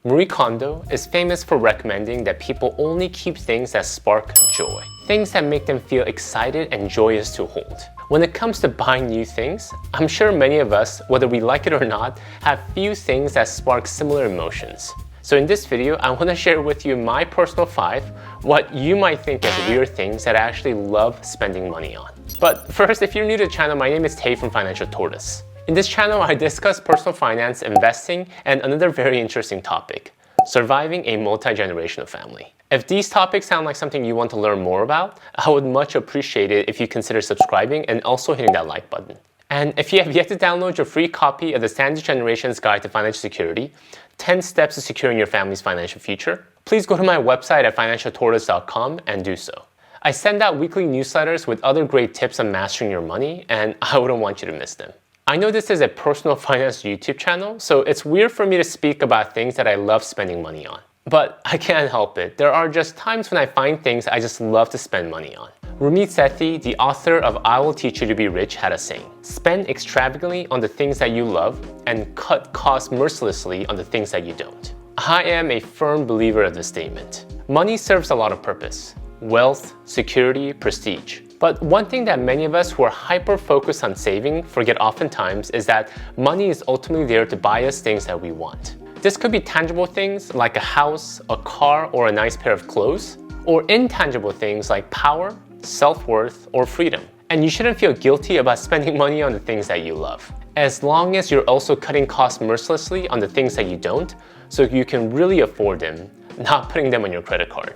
Marie Kondo is famous for recommending that people only keep things that spark joy, things that make them feel excited and joyous to hold. When it comes to buying new things, I'm sure many of us, whether we like it or not, have few things that spark similar emotions. So in this video, I want to share with you my personal 5, what you might think as weird things that I actually love spending money on. But first, if you're new to the channel, my name is Tay from Financial Tortoise. In this channel, I discuss personal finance, investing, and another very interesting topic, surviving a multi-generational family. If these topics sound like something you want to learn more about, I would much appreciate it if you consider subscribing and also hitting that like button. And if you have yet to download your free copy of the Standard Generation's Guide to Financial Security, 10 Steps to Securing Your Family's Financial Future, please go to my website at financialtortoise.com and do so. I send out weekly newsletters with other great tips on mastering your money, and I wouldn't want you to miss them. I know this is a personal finance YouTube channel, so it's weird for me to speak about things that I love spending money on. But I can't help it. There are just times when I find things I just love to spend money on. Ramit Sethi, the author of I Will Teach You to Be Rich, had a saying: spend extravagantly on the things that you love and cut costs mercilessly on the things that you don't. I am a firm believer of this statement. Money serves a lot of purpose: wealth, security, prestige. But one thing that many of us who are hyper-focused on saving forget oftentimes is that money is ultimately there to buy us things that we want. This could be tangible things like a house, a car, or a nice pair of clothes, or intangible things like power, self-worth, or freedom. And you shouldn't feel guilty about spending money on the things that you love, as long as you're also cutting costs mercilessly on the things that you don't, so you can really afford them, not putting them on your credit card.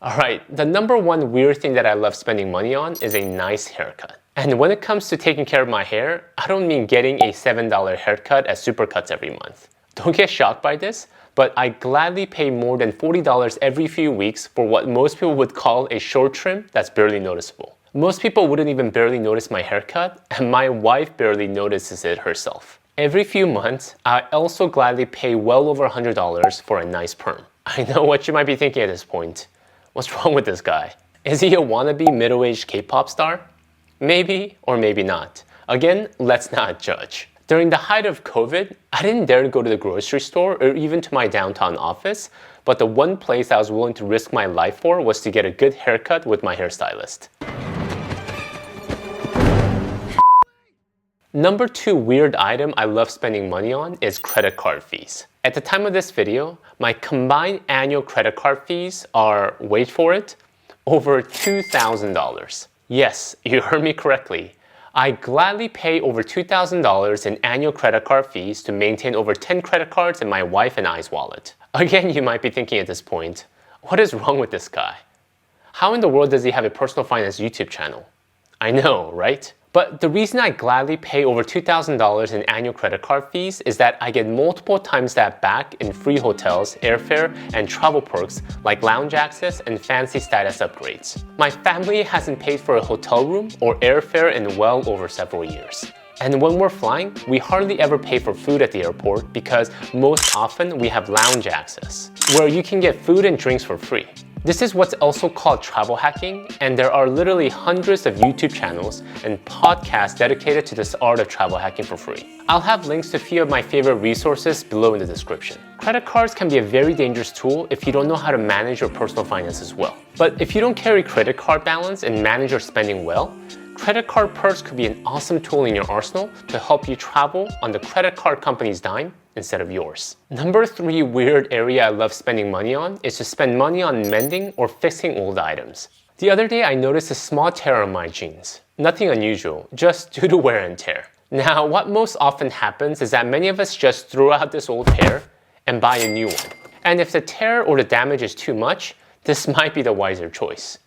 Alright, the number one weird thing that I love spending money on is a nice haircut. And when it comes to taking care of my hair, I don't mean getting a $7 haircut at Supercuts every month. Don't get shocked by this, but I gladly pay more than $40 every few weeks for what most people would call a short trim that's barely noticeable. Most people wouldn't even barely notice my haircut, and my wife barely notices it herself. Every few months, I also gladly pay well over $100 for a nice perm. I know what you might be thinking at this point. What's wrong with this guy? Is he a wannabe middle-aged K-pop star? Maybe or maybe not. Again, let's not judge. During the height of COVID, I didn't dare to go to the grocery store or even to my downtown office, but the one place I was willing to risk my life for was to get a good haircut with my hairstylist. Number 2 weird item I love spending money on is credit card fees. At the time of this video, my combined annual credit card fees are, wait for it, over $2,000. Yes, you heard me correctly. I gladly pay over $2,000 in annual credit card fees to maintain over 10 credit cards in my wife and I's wallet. Again, you might be thinking at this point, what is wrong with this guy? How in the world does he have a personal finance YouTube channel? I know, right? But the reason I gladly pay over $2,000 in annual credit card fees is that I get multiple times that back in free hotels, airfare, and travel perks like lounge access and fancy status upgrades. My family hasn't paid for a hotel room or airfare in well over several years. And when we're flying, we hardly ever pay for food at the airport because most often we have lounge access, where you can get food and drinks for free. This is what's also called travel hacking, and there are literally hundreds of YouTube channels and podcasts dedicated to this art of travel hacking for free. I'll have links to a few of my favorite resources below in the description. Credit cards can be a very dangerous tool if you don't know how to manage your personal finances well. But if you don't carry credit card balance and manage your spending well, credit card perks could be an awesome tool in your arsenal to help you travel on the credit card company's dime instead of yours. Number 3 weird area I love spending money on is to spend money on mending or fixing old items. The other day I noticed a small tear on my jeans. Nothing unusual, just due to wear and tear. Now, what most often happens is that many of us just throw out this old pair and buy a new one. And if the tear or the damage is too much, this might be the wiser choice.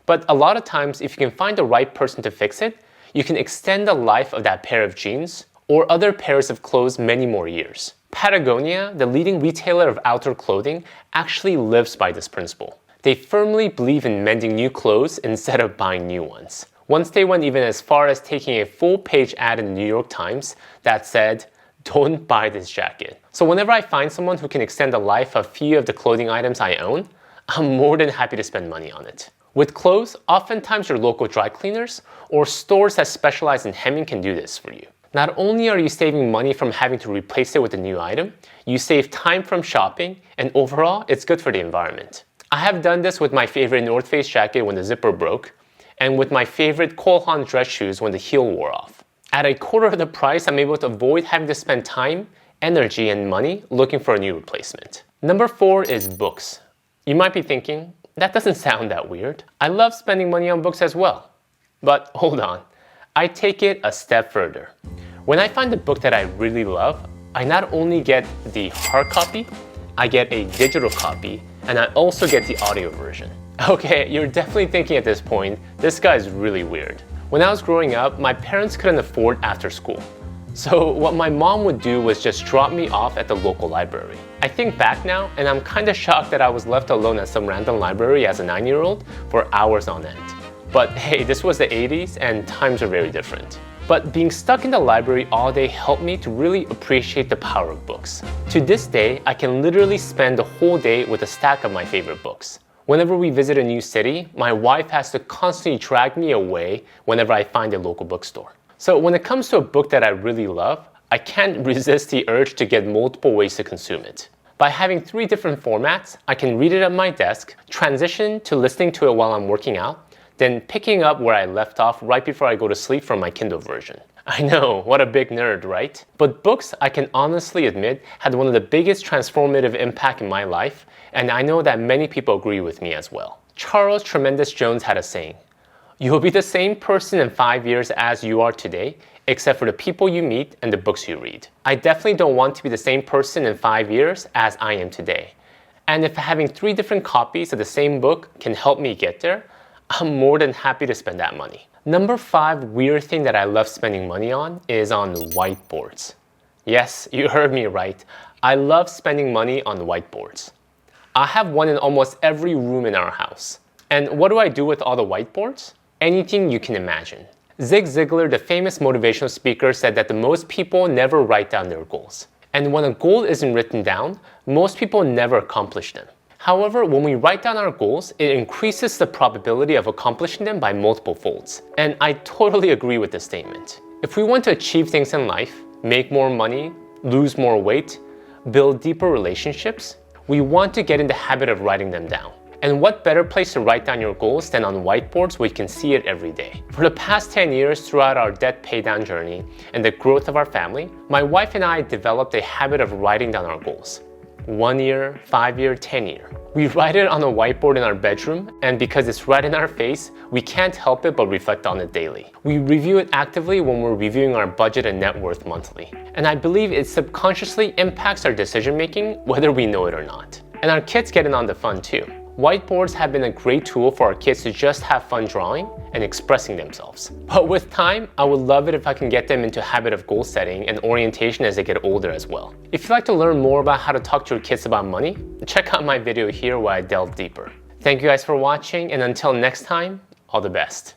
But a lot of times, if you can find the right person to fix it, you can extend the life of that pair of jeans or other pairs of clothes many more years. Patagonia, the leading retailer of outdoor clothing, actually lives by this principle. They firmly believe in mending new clothes instead of buying new ones. Once they went even as far as taking a full-page ad in the New York Times that said, "Don't buy this jacket." So whenever I find someone who can extend the life of a few of the clothing items I own, I'm more than happy to spend money on it. With clothes, oftentimes your local dry cleaners or stores that specialize in hemming can do this for you. Not only are you saving money from having to replace it with a new item, you save time from shopping, and overall, it's good for the environment. I have done this with my favorite North Face jacket when the zipper broke, and with my favorite Cole Haan dress shoes when the heel wore off. At a quarter of the price, I'm able to avoid having to spend time, energy, and money looking for a new replacement. Number 4 is books. You might be thinking, that doesn't sound that weird. I love spending money on books as well. But hold on, I take it a step further. When I find a book that I really love, I not only get the hard copy, I get a digital copy, and I also get the audio version. Okay, you're definitely thinking at this point, this guy is really weird. When I was growing up, my parents couldn't afford after school. So what my mom would do was just drop me off at the local library. I think back now, and I'm kinda shocked that I was left alone at some random library as a 9-year-old for hours on end. But hey, this was the 80s and times are very different. But being stuck in the library all day helped me to really appreciate the power of books. To this day, I can literally spend the whole day with a stack of my favorite books. Whenever we visit a new city, my wife has to constantly drag me away whenever I find a local bookstore. So when it comes to a book that I really love, I can't resist the urge to get multiple ways to consume it. By having 3 different formats, I can read it at my desk, transition to listening to it while I'm working out, then picking up where I left off right before I go to sleep from my Kindle version. I know, what a big nerd, right? But books, I can honestly admit, had one of the biggest transformative impact in my life, and I know that many people agree with me as well. Charles Tremendous Jones had a saying, "You will be the same person in 5 years as you are today, except for the people you meet and the books you read." I definitely don't want to be the same person in 5 years as I am today. And if having 3 different copies of the same book can help me get there, I'm more than happy to spend that money. Number 5 weird thing that I love spending money on is on whiteboards. Yes, you heard me right. I love spending money on whiteboards. I have one in almost every room in our house. And what do I do with all the whiteboards? Anything you can imagine. Zig Ziglar, the famous motivational speaker, said that the most people never write down their goals. And when a goal isn't written down, most people never accomplish them. However, when we write down our goals, it increases the probability of accomplishing them by multiple folds. And I totally agree with this statement. If we want to achieve things in life, make more money, lose more weight, build deeper relationships, we want to get in the habit of writing them down. And what better place to write down your goals than on whiteboards where you can see it every day? For the past 10 years, throughout our debt paydown journey and the growth of our family, my wife and I developed a habit of writing down our goals. 1 year, 5 year, 10 year. We write it on a whiteboard in our bedroom, and because it's right in our face, we can't help it but reflect on it daily. We review it actively when we're reviewing our budget and net worth monthly. And I believe it subconsciously impacts our decision making, whether we know it or not. And our kids get in on the fun too. Whiteboards have been a great tool for our kids to just have fun drawing and expressing themselves. But with time, I would love it if I can get them into a habit of goal setting and orientation as they get older as well. If you'd like to learn more about how to talk to your kids about money, check out my video here where I delve deeper. Thank you guys for watching, and until next time, all the best.